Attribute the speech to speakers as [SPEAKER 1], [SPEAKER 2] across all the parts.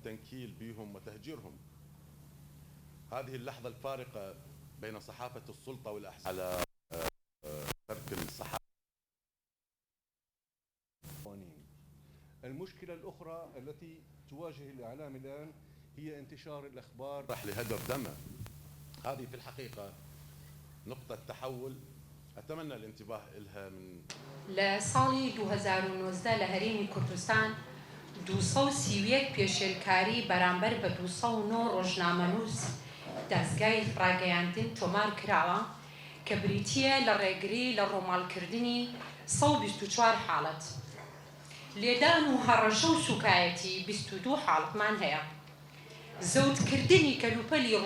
[SPEAKER 1] التنكيل بهم وتهجيرهم. هذه اللحظة الفارقة بين صحافة السلطة والأحزاب على ترك الصحافة.
[SPEAKER 2] المشكلة الأخرى التي تواجه الإعلام الآن هي انتشار الأخبار
[SPEAKER 1] لهدر دمه. هذه في الحقيقة نقطة تحول أتمنى الانتباه إلها من
[SPEAKER 3] لساڵی 2019 لە هەرێمی کوردستان 231 پێشێلکاری بەرامبەر بە 209 ڕۆژنامەنووس دەستگای ڕاگەیاندن تۆمار کراوە کە بریتیە لە ڕێگری لە ڕۆماڵکردنی 124 حاڵەت. لێدان و هەڕەشە و سوکایەتی 22 حاڵەتمان هەیە. زەوتکردنی کەلوپەلی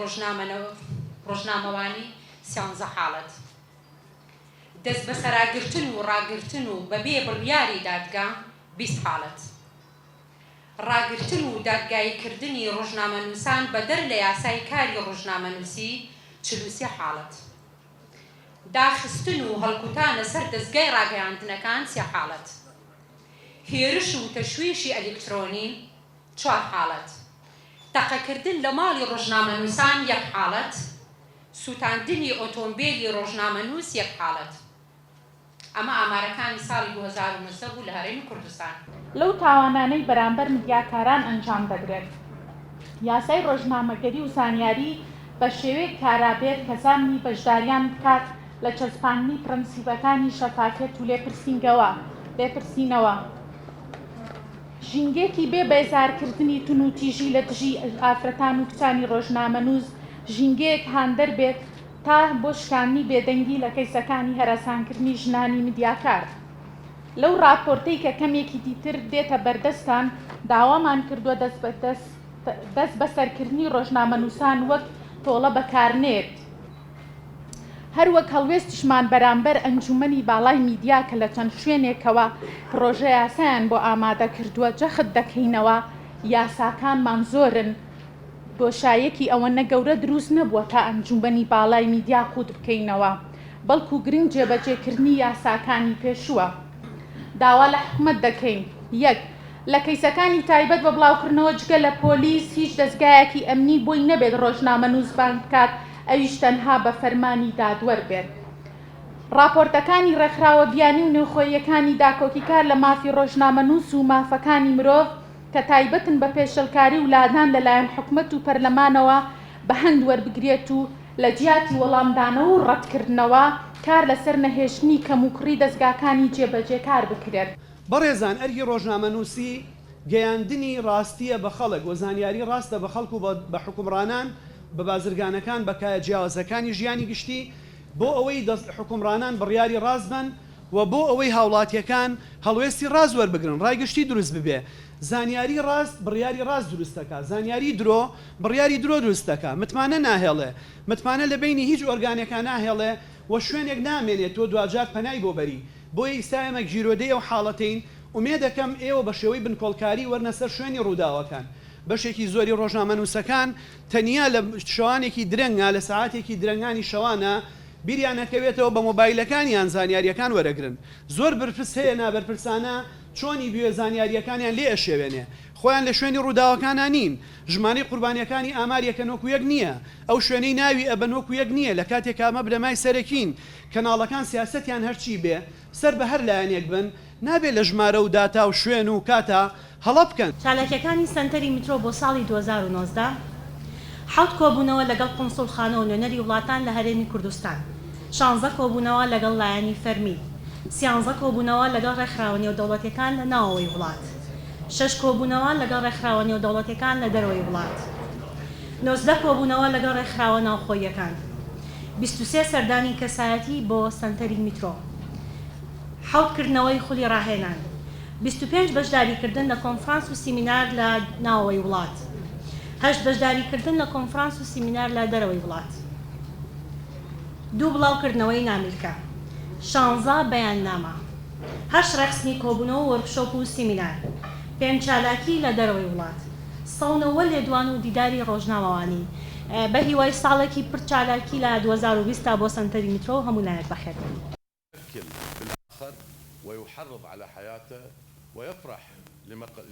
[SPEAKER 3] ڕۆژنامەوانی 13 حاڵەت. دەست بە سەراگرتن و ڕاگرتن و بەبێ بڕیاری دادگا 20 حاڵەت. ڕاگرتن و دادگاییکردنی ڕۆژنامەنووسان بەدەر لە یاسای کاری ڕۆژنامەنووسی 43 حاڵەت. داخستن و هەڵکوتانە سەر دەستگای ڕاگەیاندنەکان 3 حاڵەت. هێرش و تەشویشی ئەلکترۆنی 4 حاڵەت. تەقەکردن لە ماڵی ڕۆژنامەنووسان 1 حاڵەت. سوتاندنی ئۆتۆمبیلی ڕۆژنامەنووس 1 حاڵەت. ئەمە ئامارەکانی ساڵی 2019 بوو لە هەرێمی کوردستان.
[SPEAKER 4] لەو تاوانانەی بەرامبەر میدیاکاران ئەنجام دەدرێت. یاسای ڕۆژنامەگەری و زانیاری بە شێوەیەک کارابێت کە زانانی بەشداریان بکات لە چەسپاندنی پرەنسیپەکانی شەفافیەت و لێپرسینەوە. ژینگێکی بێ بێزارکردنی تون و تیژی لە دژی ئافرەتان و کچانی ڕۆژنامەنووس ژینگەیەک هاندەر بێت تا بۆ شکاندنی بێدەنگی لە کەیسەکانی هەراسانکردنی ژنانی میدیاکار. لەو راپۆرتەی کە کەمێکی دیتر دێتە بەردەستان داوامان کردووە دەست بەسەرکردنی ڕۆژنامەنووسان وەک تۆڵە بەکارنێت. هەروەک هەڵوێستیشمان بەرامبەر ئەنجومەنی باڵای میدیا کە لە چەند شوێنێکەوە پرۆژە یاسایان بۆ ئامادە کردووە جەخت دەکەینەوە یاساکانمان زۆرن. بۆشایەکی ئەوەنە گەورە دروست نەبووە تا ئەنجومەنی باڵای میدیا قوت بکەینەوە، بەڵکو گرنگ جێبەجێکردنی یاساکانی پێشووە. داوا لە حکومەت دەکەین: 1. لە کەیسەکانی تایبەت بە بڵاوکردنەوە جگە لە پۆلیس هیچ دەستگایەکی ئەمنی بۆی نەبێت ڕۆژنامەنووس بان بکات، ئەویش تەنها بە فەرمانی دادوەر بێت. راپۆرتەکانی ڕێکخراوە بیانی و نێوخۆییەکانی داکۆکیکار لە مافی ڕۆژنامەنووس و مافەکانی مرۆڤ کە تایبەتن بە پێشەلکاری و لادان لەلایەن حکومەت و پەرلەمانەوە بە هەند وەربگرێت و لە جیاتی وەڵامدانەوە و ڕەتکردنەوە کار لەسەر نەهێشتنی کەموکڕی دەستگاکانی جێبەجێکار بکرێت.
[SPEAKER 5] بەڕێزان، ئەرکی ڕۆژنامەنووسی گەیاندنی ڕاستیە بە خەڵک و زانیاری ڕاستە بە خەڵک و بە حکومڕانان، بە بازرگانەکان، بە کایە جیاوازەکانی ژیانی گشتی بۆ ئەوەی حکومڕانان بڕیاری ڕاست بن و بۆ ئەوەی هاوڵاتیەکان هەڵوێستی ڕاست وەربگرن، ڕایگشتی دروست ببێ. زانیاری ڕاست بڕیاری ڕاست دروستەکە، زانیاری درۆ بڕیاری درۆ دروستەکە. متمانە ناهێڵێ، متمانە لە بینی هیچ ئۆرگانێکە ناهێڵێ و شوێنێک نامێنێت تۆ دوجار پەنای بۆ بەری. بۆیە ئیسایەمە گیرۆدەی ئەو حاڵەتین ومێ دەکەم ئێوە بە شێوەی بنکۆڵکاری وەرنەسەر شوێنی ڕووداوەکان. بەشێکی زۆری ڕۆژنامەنووسەکان تەنیا لە شەوانێکی درەنگە لە ساعاتێکی درەنگانی شەوانە بیریان نەکەوێتەوە بە مۆبایلەکانیان زانیاریەکان وەرەگرن. زۆر بەرپرس هەیە نابەرپرسانە چۆنی بوێ زانیاریەکانیان لێ ئەشێوێنێ، خۆیان لە شوێنی ڕووداوەکانە نین، ژمانی قوربانیەکانی ئاماریەکە نۆکو یەک نییە، ئەو شوێنەی ناوی ئەبەن وەکو یەک نییە. لە کاتێک ئامە بلەمای سەرەکین کەناڵەکان سیاسەتیان هەرچی بێ سەر بە هەر لایەنێک بن، نابێت لە ژمارە و داتا و شوێن و کاتا هەڵە بکەن.
[SPEAKER 6] چالاکیەکانی سنتەری میترۆ بۆ ساڵی 2019 حوت کۆبوونەوە لەگەڵ قونسڵخانە و نوێنەری وڵاتان لە هەرێمی کوردستان، 16 کۆبوونەوە لەگەڵ لایەنی فەرمی، 13 کۆبوونەوە لەگەڵ ڕێکخراوە نێودەوڵەتیەکان لە ناوەوەی وڵات، 6 کۆبوونەوە لەگەڵ ڕێکخراوە نێودەوڵەتیەکان لە دەرەوەی وڵات، 19 کۆبوونەوە لەگەڵ ڕێکخراوە ناوخۆییەکان، 23 سەردانی کەسایەتی بۆ سنتەری میترۆ، 7کردنەوەی خولی ڕاهێنان، 25 بەشداریکردن لە کۆنفرانس و سیمینار لە ناوەوەی وڵات، 8 بەشداریکردن لە کۆنفرانس و سیمینار لە دەرەوەی وڵات، 2 بڵاوکردنەوەی ناملکە، 16 بەیاننامە، 8 ڕێکخستنی کۆبوونەوە وەرکشۆپ و سیمینار، 5 چالاکی لە دەرەوەی وڵات، 109 لێدوان و دیداری ڕۆژنامەوانی بە هیوای ساڵێکی پڕ چالاکی لە 2020 بۆ سنتەری میترۆ هەموو لایەک بەخێر.
[SPEAKER 1] ويحرض على حياته ويفرح لمقتل